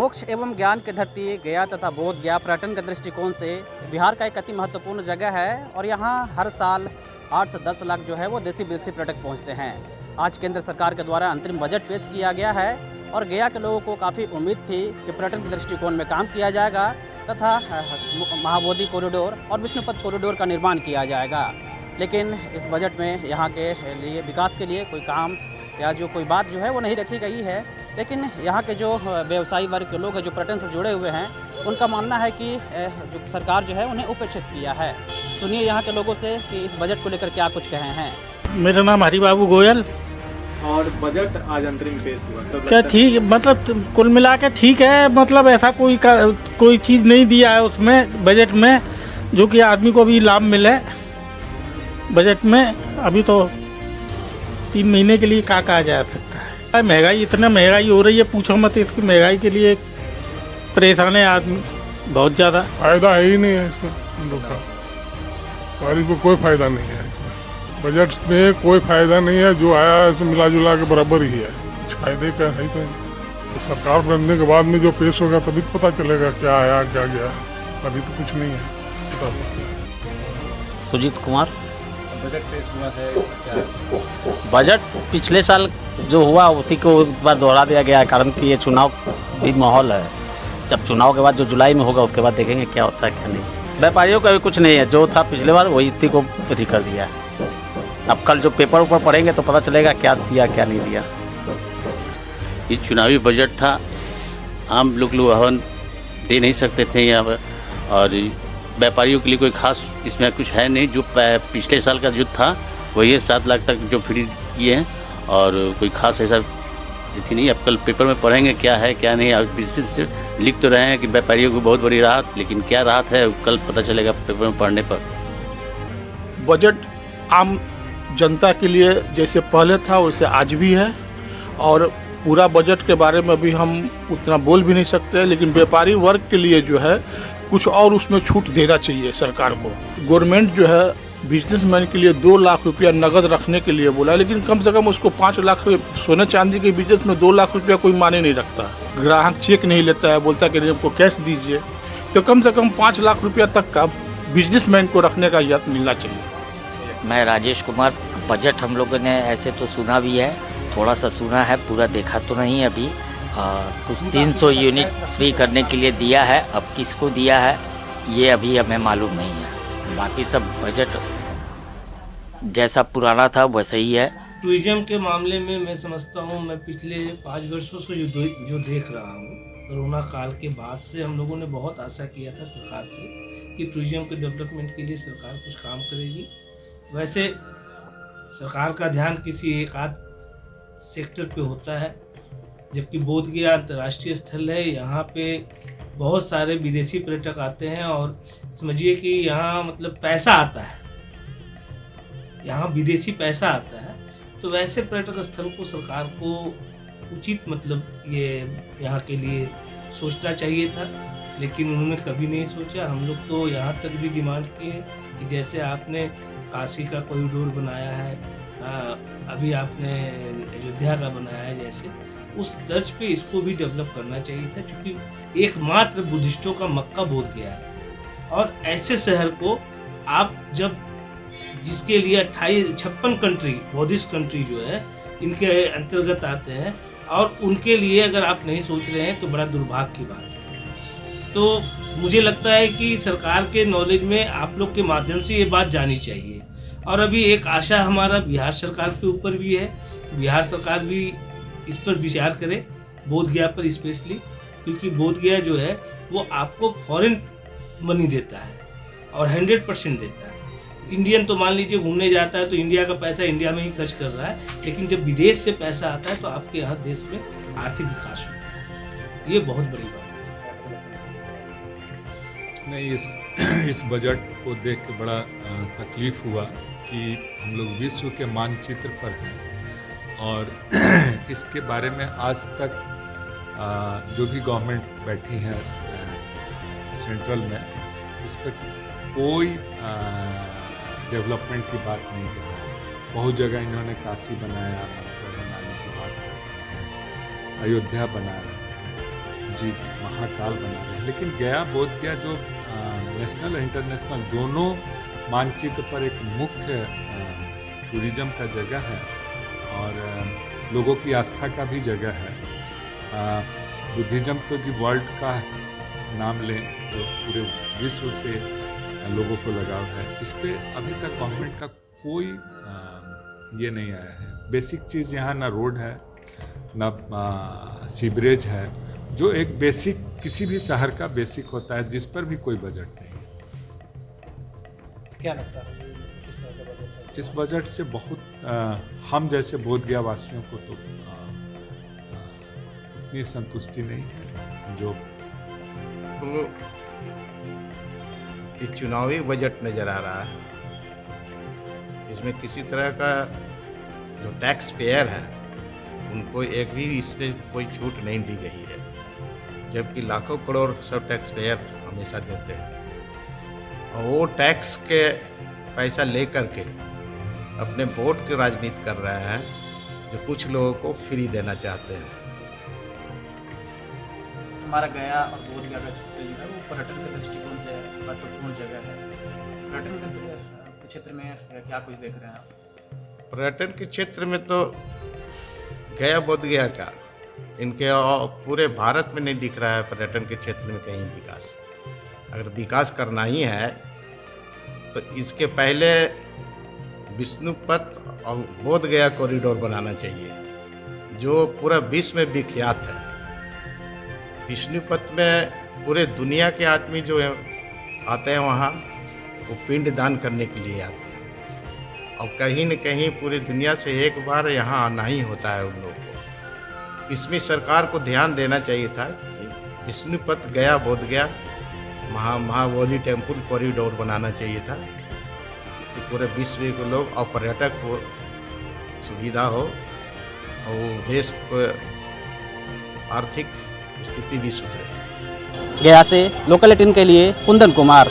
मोक्ष एवं ज्ञान की धरती गया तथा बोध गया पर्यटन के दृष्टिकोण से बिहार का एक अति महत्वपूर्ण जगह है और यहाँ हर साल 8 से 10 लाख जो है वो देसी विदेशी पर्यटक पहुँचते हैं। आज केंद्र सरकार के द्वारा अंतरिम बजट पेश किया गया है और गया के लोगों को काफ़ी उम्मीद थी कि पर्यटन के दृष्टिकोण में काम किया जाएगा तथा महाबोधि कॉरिडोर और विष्णुपथ कॉरिडोर का निर्माण किया जाएगा। लेकिन इस बजट में यहाँ के लिए विकास के लिए कोई काम या जो कोई बात जो है वो नहीं रखी गई है। लेकिन यहाँ के जो व्यवसायी वर्ग के लोग हैं जो पर्यटन से जुड़े हुए हैं उनका मानना है कि जो सरकार जो है उन्हें उपेक्षित किया है। सुनिए यहाँ के लोगों से कि इस बजट को लेकर क्या कुछ कहे हैं। मेरा नाम हरिबाबू गोयल। और बजट आज अंतरिम पेश हुआ तो क्या ठीक, मतलब कुल मिला के ठीक है। मतलब ऐसा कोई चीज़ नहीं दिया है उसमें बजट में जो कि आदमी को भी लाभ मिले। बजट में अभी तो 3 महीने के लिए क्या कहा जा सकता है। महंगाई, इतना महंगाई हो रही है पूछो मत। इसकी महंगाई के लिए परेशान है आदमी बहुत ज़्यादा। फायदा है ही नहीं है इसमें, लोग का गरीब को कोई फायदा नहीं है इसमें। बजट में कोई फायदा नहीं है, जो आया है मिला जुला के बराबर ही है। कुछ फायदे का है तो सरकार बनने के बाद में जो पेश होगा तभी तो पता चलेगा क्या आया क्या गया। अभी तो कुछ नहीं है। सुजीत कुमार। बजट पेश हुआ है क्या? बजट पिछले साल जो हुआ उसी को एक बार दोहरा दिया गया है, कारण कि ये चुनाव भी माहौल है। जब चुनाव के बाद जो जुलाई में होगा उसके बाद देखेंगे क्या होता है क्या नहीं। व्यापारियों का भी कुछ नहीं है, जो था पिछले बार वही इसी को अथी कर दिया है। अब कल जो पेपर ऊपर पढ़ेंगे तो पता चलेगा क्या दिया क्या नहीं दिया। ये चुनावी बजट था, आम लोग लुभावन दे नहीं सकते थे यहाँ पर, और व्यापारियों के लिए कोई खास इसमें कुछ है नहीं। जो पिछले साल का जो था वही 7 लाख तक जो फ्री किए हैं और कोई खास ऐसा थी नहीं। अब कल पेपर में पढ़ेंगे क्या है क्या नहीं। अब से लिख तो रहे हैं कि व्यापारियों को बहुत बड़ी राहत, लेकिन क्या राहत है कल पता चलेगा पेपर में पढ़ने पर। बजट आम जनता के लिए जैसे पहले था वैसे आज भी है और पूरा बजट के बारे में भी हम उतना बोल भी नहीं सकते, लेकिन व्यापारी वर्ग के लिए जो है कुछ और उसमें छूट देना चाहिए सरकार को। गवर्नमेंट जो है बिजनेसमैन के लिए 2 लाख रुपया नगद रखने के लिए बोला, लेकिन कम से कम उसको 5 लाख सोने चांदी के बिजनेस में 2 लाख रुपया कोई माने नहीं रखता। ग्राहक चेक नहीं लेता है, बोलता कि हमको कैश दीजिए। तो कम से कम 5 लाख रुपया तक का बिजनेसमैन को रखने का यत्न मिलना चाहिए। मैं राजेश कुमार। बजट हम लोगों ने ऐसे तो सुना भी है, थोड़ा सा सुना है, पूरा देखा तो नहीं अभी। कुछ 300 यूनिट फ्री करने के लिए दिया है, अब किसको दिया है ये अभी हमें मालूम नहीं है। बाकी सब बजट जैसा पुराना था वैसा ही है। टूरिज्म के मामले में मैं समझता हूँ, मैं पिछले 5 वर्षों से जो देख रहा हूँ, कोरोना काल के बाद से हम लोगों ने बहुत आशा किया था सरकार से कि टूरिज्म के डेवलपमेंट के लिए सरकार कुछ काम करेगी। वैसे सरकार का ध्यान किसी एक आध सेक्टर पे होता है, जबकि बोध गया अंतर्राष्ट्रीय स्थल है। यहाँ पे बहुत सारे विदेशी पर्यटक आते हैं और समझिए कि यहाँ मतलब पैसा आता है, यहाँ विदेशी पैसा आता है। तो वैसे पर्यटक स्थल को सरकार को उचित मतलब ये यहाँ के लिए सोचना चाहिए था, लेकिन उन्होंने कभी नहीं सोचा। हम लोग तो यहाँ तक भी डिमांड किए कि जैसे आपने काशी का कॉरिडोर बनाया है, अभी आपने अयोध्या का बनाया है, जैसे उस दर्ज पे इसको भी डेवलप करना चाहिए था, क्योंकि एकमात्र बुद्धिस्टों का मक्का बोध गया है। और ऐसे शहर को आप जब जिसके लिए 56 कंट्री बौद्धिस्ट कंट्री जो है इनके अंतर्गत आते हैं और उनके लिए अगर आप नहीं सोच रहे हैं तो बड़ा दुर्भाग्य की बात है। तो मुझे लगता है कि सरकार के नॉलेज में आप लोग के माध्यम से ये बात जानी चाहिए। और अभी एक आशा हमारा बिहार सरकार के ऊपर भी है, बिहार सरकार भी इस पर विचार करे, बोध गया पर स्पेशली, क्योंकि बोध गया जो है वो आपको फॉरेन मनी देता है और 100% देता है। इंडियन तो मान लीजिए घूमने जाता है तो इंडिया का पैसा इंडिया में ही खर्च कर रहा है, लेकिन जब विदेश से पैसा आता है तो आपके यहाँ देश में आर्थिक विकास होता है। ये बहुत बड़ी बात है। नहीं, इस बजट को देख के बड़ा तकलीफ हुआ कि हम लोग विश्व के मानचित्र पर हैं और इसके बारे में आज तक जो भी गवर्नमेंट बैठी है सेंट्रल में, इस पर कोई डेवलपमेंट की बात नहीं कर रहा। बहुत जगह इन्होंने काशी बनाया, मथुरा बनाने की बात करते हैं, अयोध्या बना रहे हैं, जी महाकाल बना रहे हैं, लेकिन गया बोध गया जो नेशनल और इंटरनेशनल दोनों मानचित्र पर एक मुख्य टूरिज्म का जगह है और लोगों की आस्था का भी जगह है। बुद्धिज्म तो जी वर्ल्ड का नाम लें तो पूरे विश्व से लोगों को लगाव है। इस पे अभी तक गवर्नमेंट का कोई ये नहीं आया है। बेसिक चीज़ यहाँ ना रोड है ना सीवरेज है, जो एक बेसिक किसी भी शहर का बेसिक होता है, जिस पर भी कोई बजट नहीं है। क्या लगता है किस तरह का बजट है? इस बजट से बहुत हम जैसे बोधगया वासियों को तो इतनी संतुष्टि नहीं है। जो तो ये चुनावी बजट नज़र आ रहा है, इसमें किसी तरह का जो टैक्स पेयर है उनको एक भी इसमें कोई छूट नहीं दी गई है, जबकि लाखों करोड़ सब टैक्स पेयर हमेशा देते हैं और वो टैक्स के पैसा लेकर के अपने वोट की राजनीति कर रहे हैं, जो कुछ लोगों को फ्री देना चाहते हैं। हमारा गया और बोधगया का क्षेत्र जो है वो पर्यटन के दृष्टिकोण से महत्वपूर्ण जगह है। पर्यटन के क्षेत्र में क्या कुछ देख रहे हैं आप? पर्यटन के क्षेत्र में तो गया बोधगया का इनके पूरे भारत में नहीं दिख रहा है पर्यटन के क्षेत्र में कहीं विकास। अगर विकास करना ही है तो इसके पहले विष्णुपथ और बोधगया कॉरिडोर बनाना चाहिए, जो पूरा विश्व में विख्यात है। विष्णुपथ में पूरे दुनिया के आदमी जो आते हैं वहाँ, वो पिंड दान करने के लिए आते हैं और कहीं न कहीं पूरी दुनिया से एक बार यहाँ आना ही होता है उन लोगों को। इसमें सरकार को ध्यान देना चाहिए था कि विष्णुपथ गया बोधगया महाबोधि टेम्पल कॉरिडोर बनाना चाहिए था कि पूरे विश्व के लोग और पर्यटक को सुविधा हो और देश को आर्थिक स्थिति भी सुधरे। गया से लोकल 18 के लिए कुंदन कुमार।